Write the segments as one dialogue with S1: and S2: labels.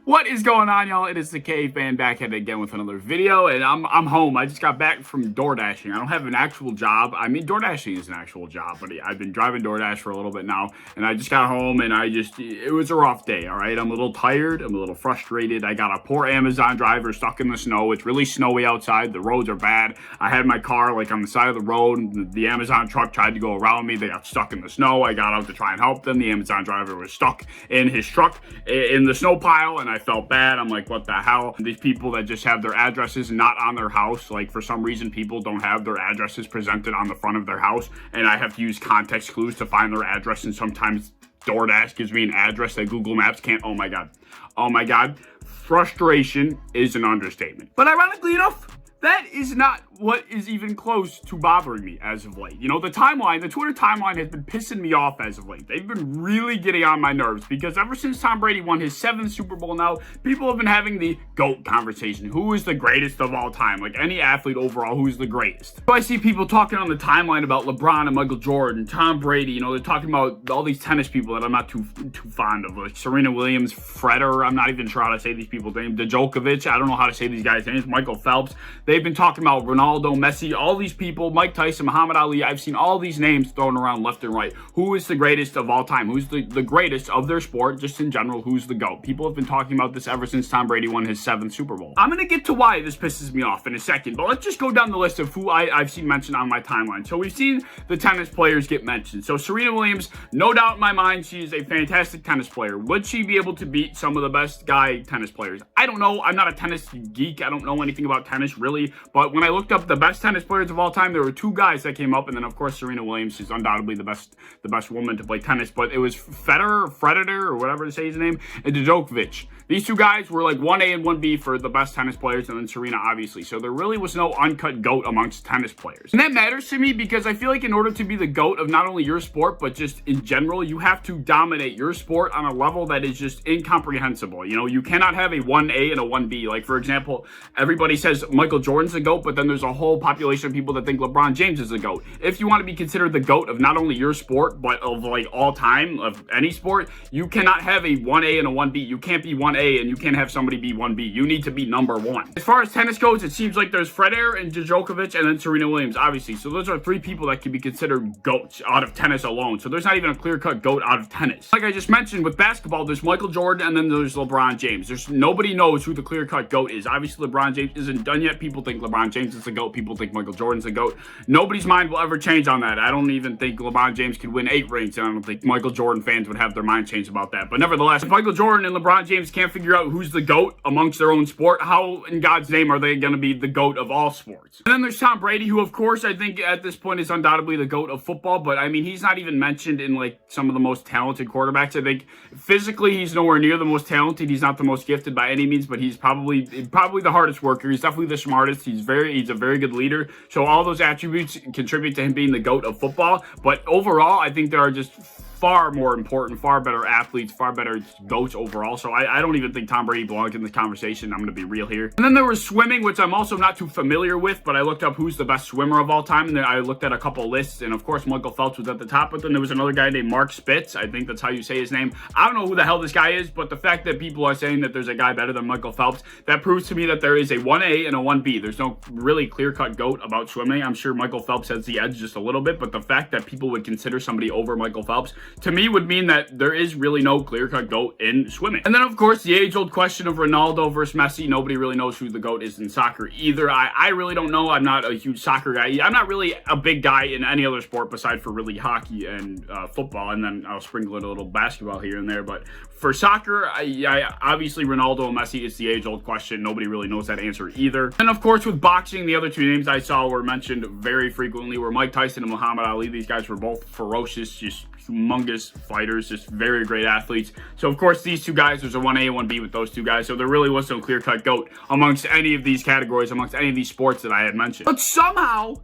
S1: What is going on, y'all? It is the Caveman back at it again with another video, and I'm home. I just got back from door dashing. I don't have an actual job. I mean, door dashing is an actual job, but I've been driving DoorDash for a little bit now, and I just got home, and it was a rough day, all right? I'm a little tired. I'm a little frustrated. I got a poor Amazon driver stuck in the snow. It's really snowy outside. The roads are bad. I had my car, like, on the side of the road. The Amazon truck tried to go around me. They got stuck in the snow. I got out to try and help them. The Amazon driver was stuck in his truck in the snow pile, and I felt bad. I'm like, what the hell? These people that just have their addresses not on their house, like for some reason people don't have their addresses presented on the front of their house, and I have to use context clues to find their address, and sometimes DoorDash gives me an address that Google Maps can't. Oh my god. Frustration is an understatement. But ironically enough, that is not what is even close to bothering me as of late. You know, the Twitter timeline has been pissing me off as of late. They've been really getting on my nerves because ever since Tom Brady won his 7th Super Bowl now, people have been having the GOAT conversation. Who is the greatest of all time? Like any athlete overall, who's the greatest? So I see people talking on the timeline about LeBron and Michael Jordan, Tom Brady. You know, they're talking about all these tennis people that I'm not too fond of, like Serena Williams, Federer. I'm not even sure how to say these people's names. Djokovic. I don't know how to say these guys' names. Michael Phelps. They've been talking about Ronaldo, Messi, all these people, Mike Tyson, Muhammad Ali. I've seen all these names thrown around left and right. Who is the greatest of all time? Who's the greatest of their sport, just in general? Who's the GOAT? People have been talking about this ever since Tom Brady won his 7th Super Bowl. I'm going to get to why this pisses me off in a second, but let's just go down the list of who I've seen mentioned on my timeline. So we've seen the tennis players get mentioned. So Serena Williams, no doubt in my mind, she is a fantastic tennis player. Would she be able to beat some of the best guy tennis players? I don't know. I'm not a tennis geek. I don't know anything about tennis, really, but when I looked up the best tennis players of all time, there were 2 guys that came up, and then of course Serena Williams is undoubtedly the best woman to play tennis, but it was Federer, or whatever to say his name, and Djokovic. These 2 guys were like 1A and 1B for the best tennis players, and then Serena, obviously. So there really was no uncut GOAT amongst tennis players. And that matters to me because I feel like in order to be the GOAT of not only your sport, but just in general, you have to dominate your sport on a level that is just incomprehensible. You know, you cannot have a 1A and a 1B. Like, for example, everybody says Michael Jordan's the GOAT, but then there's a whole population of people that think LeBron James is the GOAT. If you want to be considered the GOAT of not only your sport, but of like all time, of any sport, you cannot have a 1A and a 1B. You can't be 1A and you can't have somebody be 1B. You need to be number 1. As far as tennis goes, it seems like there's Federer and Djokovic and then Serena Williams, obviously. So those are 3 people that can be considered GOATs out of tennis alone. So there's not even a clear-cut GOAT out of tennis. Like I just mentioned, with basketball, there's Michael Jordan and then there's LeBron James. Nobody knows who the clear-cut GOAT is. Obviously, LeBron James isn't done yet. People think LeBron James is the GOAT. People think Michael Jordan's the GOAT. Nobody's mind will ever change on that. I don't even think LeBron James could win 8 rings, and I don't think Michael Jordan fans would have their mind changed about that. But nevertheless, if Michael Jordan and LeBron James can't figure out who's the GOAT amongst their own sport, how in God's name are they going to be the GOAT of all sports? And then there's Tom Brady, who of course I think at this point is undoubtedly the GOAT of football, but I mean, he's not even mentioned in like some of the most talented quarterbacks. I think physically he's nowhere near the most talented. He's not the most gifted by any means, but he's probably the hardest worker. He's definitely the smartest. He's a very good leader. So all those attributes contribute to him being the GOAT of football. But overall, I think there are just far more important, far better athletes, far better GOATs overall. So I don't even think Tom Brady belongs in this conversation. I'm going to be real here. And then there was swimming, which I'm also not too familiar with, but I looked up who's the best swimmer of all time, and then I looked at a couple lists, and of course Michael Phelps was at the top, but then there was another guy named Mark Spitz. I think that's how you say his name. I don't know who the hell this guy is, but the fact that people are saying that there's a guy better than Michael Phelps, that proves to me that there is a 1A and a 1B. There's no really clear-cut GOAT about swimming. I'm sure Michael Phelps has the edge just a little bit, but the fact that people would consider somebody over Michael Phelps, to me, would mean that there is really no clear-cut GOAT in swimming. And then, of course, the age-old question of Ronaldo versus Messi. Nobody really knows who the GOAT is in soccer either. I really don't know. I'm not a huge soccer guy. I'm not really a big guy in any other sport besides for really hockey and football, and then I'll sprinkle in a little basketball here and there. But for soccer, I obviously Ronaldo and Messi is the age-old question. Nobody really knows that answer either. And, of course, with boxing, the other 2 names I saw were mentioned very frequently were Mike Tyson and Muhammad Ali. These guys were both ferocious, just humongous fighters, just very great athletes. So, of course, these 2 guys, there's a 1A and 1B with those 2 guys. So there really was no clear-cut GOAT amongst any of these categories, amongst any of these sports that I had mentioned. But somehow,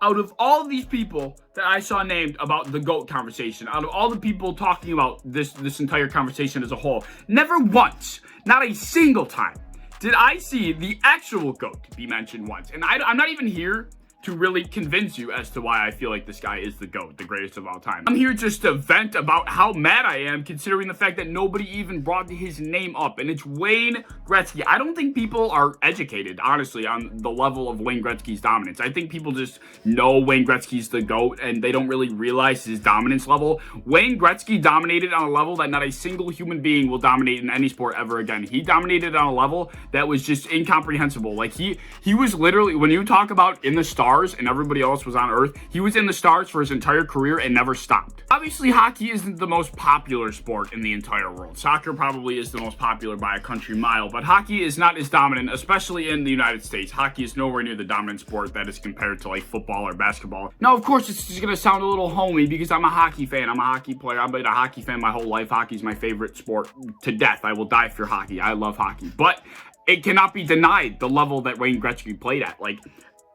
S1: out of all of these people that I saw named about the GOAT conversation, out of all the people talking about this entire conversation as a whole, never once, not a single time, did I see the actual GOAT be mentioned once. And I'm not even here to really convince you as to why I feel like this guy is the GOAT, the greatest of all time. I'm here just to vent about how mad I am considering the fact that nobody even brought his name up, and it's Wayne Gretzky. I don't think people are educated, honestly, on the level of Wayne Gretzky's dominance. I think people just know Wayne Gretzky's the GOAT, and they don't really realize his dominance level. Wayne Gretzky dominated on a level that not a single human being will dominate in any sport ever again. He dominated on a level that was just incomprehensible. Like, he was literally, when you talk about in the stars and everybody else was on Earth, he was in the stars for his entire career and never stopped. Obviously, hockey isn't the most popular sport in the entire world. Soccer probably is the most popular by a country mile, but hockey is not as dominant, especially in the United States. Hockey is nowhere near the dominant sport that is compared to like football or basketball. Now, of course, it's just gonna sound a little homey because I'm a hockey fan. I'm a hockey player. I've been a hockey fan my whole life. Hockey's my favorite sport to death. I will die for hockey. I love hockey, but it cannot be denied the level that Wayne Gretzky played at. Like,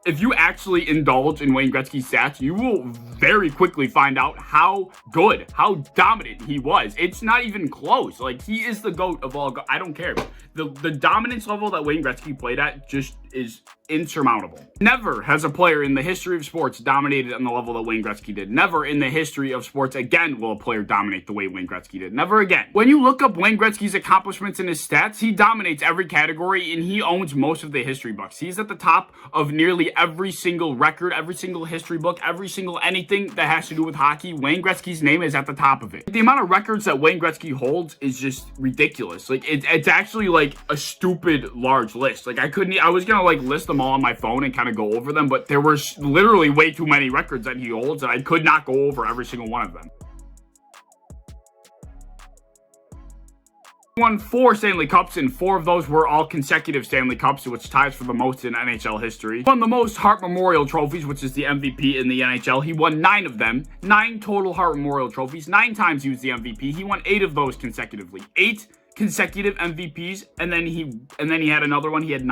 S1: if you actually indulge in Wayne Gretzky's stats, you will very quickly find out how good, how dominant he was. It's not even close. Like, he is the GOAT of all. I don't care. The dominance level that Wayne Gretzky played at just is insurmountable. Never has a player in the history of sports dominated on the level that Wayne Gretzky did. Never in the history of sports again will a player dominate the way Wayne Gretzky did. Never again. When you look up Wayne Gretzky's accomplishments and his stats, he dominates every category and he owns most of the history books. He's at the top of nearly every single record, every single history book, every single anything that has to do with hockey. Wayne Gretzky's name is at the top of it. The amount of records that Wayne Gretzky holds is just ridiculous. Like, it's actually like a stupid large list. Like, I was gonna like list them all on my phone and kind of go over them, but there were literally way too many records that he holds and I could not go over every single one of them. He won 4 Stanley Cups, and 4 of those were all consecutive Stanley Cups, which ties for the most in NHL history. He won the most Hart Memorial trophies, which is the MVP in the NHL. He won 9 of them. 9 total Hart Memorial trophies. 9 times he was the MVP. He won 8 of those consecutively. 8 consecutive MVPs, and then he had another one. He had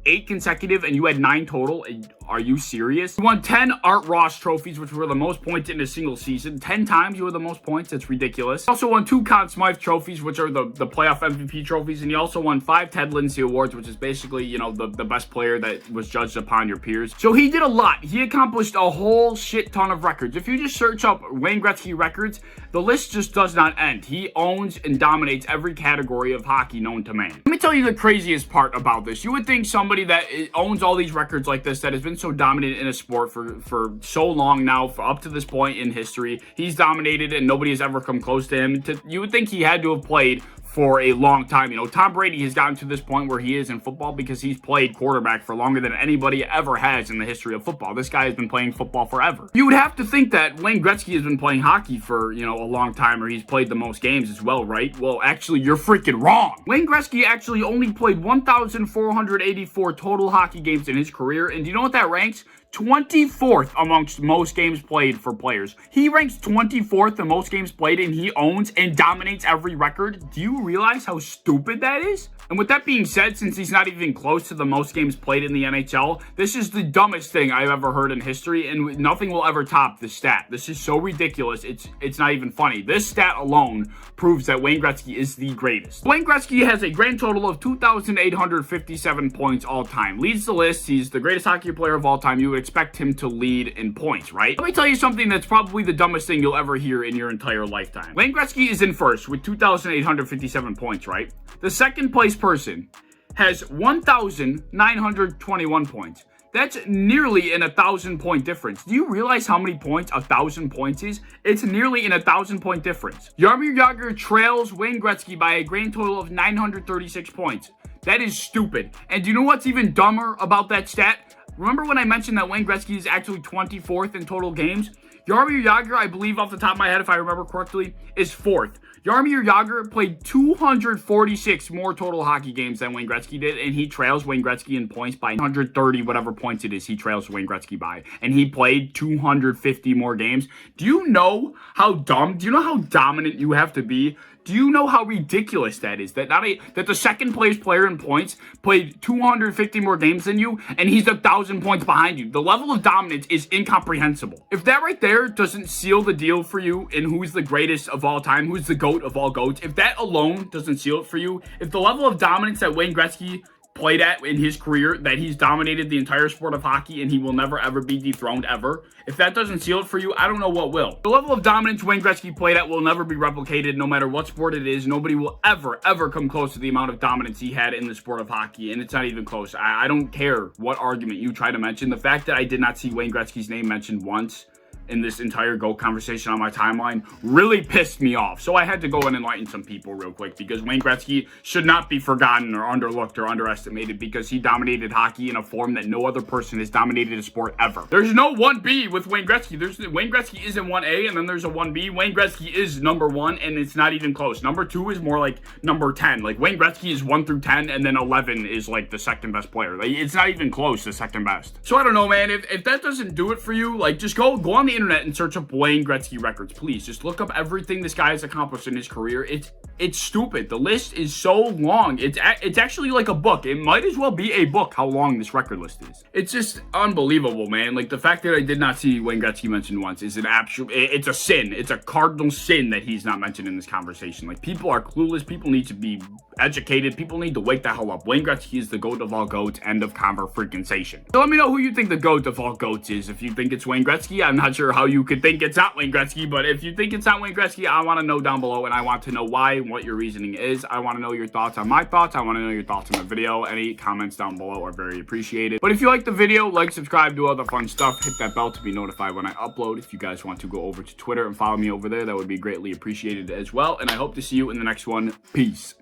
S1: 8 consecutive, and you had 9 total. Are you serious? He won 10 Art Ross trophies, which were the most points in a single season. 10 times you were the most points. That's ridiculous. He also won 2 Conn Smythe trophies, which are the playoff MVP trophies, and he also won 5 Ted Lindsay Awards, which is basically, you know, the best player that was judged upon your peers. So he did a lot. He accomplished a whole shit ton of records. If you just search up Wayne Gretzky records, the list just does not end. He owns and dominates every category of hockey known to man. Let me tell you the craziest part about this. You would think somebody that owns all these records like this, that has been so dominant in a sport for so long now, for up to this point in history, he's dominated and nobody has ever come close to him. You would think he had to have played for a long time. You know, Tom Brady has gotten to this point where he is in football because he's played quarterback for longer than anybody ever has in the history of football. This guy has been playing football forever. You would have to think that Wayne Gretzky has been playing hockey for, you know, a long time, or he's played the most games as well, right? Well, actually, you're freaking wrong. Wayne Gretzky actually only played 1,484 total hockey games in his career, and do you know what that ranks? 24th amongst most games played for players. He ranks 24th in most games played, and he owns and dominates every record. Do you realize how stupid that is? And with that being said, since he's not even close to the most games played in the NHL, this is the dumbest thing I've ever heard in history, and nothing will ever top this stat. This is so ridiculous, it's not even funny. This stat alone proves that Wayne Gretzky is the greatest. Wayne Gretzky has a grand total of 2,857 points all time. Leads the list. He's the greatest hockey player of all time. You would expect him to lead in points, right? Let me tell you something that's probably the dumbest thing you'll ever hear in your entire lifetime. Wayne Gretzky is in first with 2,857 points, right? The second place person has 1,921 points. That's nearly an 1,000-point difference. Do you realize how many points 1,000 points is? It's nearly an 1,000-point difference. Jaromir Jagr trails Wayne Gretzky by a grand total of 936 points. That is stupid. And do you know what's even dumber about that stat? Remember when I mentioned that Wayne Gretzky is actually 24th in total games? Jaromir Jagr, I believe off the top of my head, if I remember correctly, is 4th. Jaromir Jagr played 246 more total hockey games than Wayne Gretzky did, and he trails Wayne Gretzky in points by 130, whatever points it is he trails Wayne Gretzky by. And he played 250 more games. Do you know how dumb, do you know how dominant you have to be? Do you know how ridiculous that is? That that the second place player in points played 250 more games than you, and he's 1,000 points behind you. The level of dominance is incomprehensible. If that right there doesn't seal the deal for you in who's the greatest of all time, who's the GOAT of all GOATs, if that alone doesn't seal it for you, if the level of dominance that Wayne Gretzky played at in his career, that he's dominated the entire sport of hockey and he will never ever be dethroned ever. If that doesn't seal it for you, I don't know what will. The level of dominance Wayne Gretzky played at will never be replicated no matter what sport it is. Nobody will ever come close to the amount of dominance he had in the sport of hockey, and it's not even close. I don't care what argument you try to mention. The fact that I did not see Wayne Gretzky's name mentioned once in this entire GOAT conversation on my timeline really pissed me off. So I had to go and enlighten some people real quick, because Wayne Gretzky should not be forgotten or underlooked or underestimated, because he dominated hockey in a form that no other person has dominated a sport ever. There's no 1B with Wayne Gretzky. Wayne Gretzky isn't 1A and then there's a 1B. Wayne Gretzky is number 1 and it's not even close. Number 2 is more like number 10. Like Wayne Gretzky is 1 through 10 and then 11 is like the second best player. Like, it's not even close to second best. So I don't know, man. If that doesn't do it for you, like, just go on the internet and search up Wayne Gretzky records, please. Just look up everything this guy has accomplished in his career. It's stupid. The list is so long. It's actually like a book. It might as well be a book how long this record list is. It's just unbelievable, man. Like, the fact that I did not see Wayne Gretzky mentioned once is it's a sin. It's a cardinal sin that he's not mentioned in this conversation. Like, people are clueless. People need to be educated. People need to wake the hell up. Wayne Gretzky is the GOAT of all GOATs. End of conversation. So let me know who you think the GOAT of all GOATs is. If you think it's Wayne Gretzky, I'm not sure how you could think it's not Wayne Gretzky, but if you think it's not Wayne Gretzky, I want to know down below, and I want to know why and what your reasoning is. I want to know your thoughts on my thoughts. I want to know your thoughts on the video. Any comments down below are very appreciated. But if you like the video, like, subscribe, do all the fun stuff. Hit that bell to be notified when I upload. If you guys want to go over to Twitter and follow me over there, that would be greatly appreciated as well. And I hope to see you in the next one. Peace.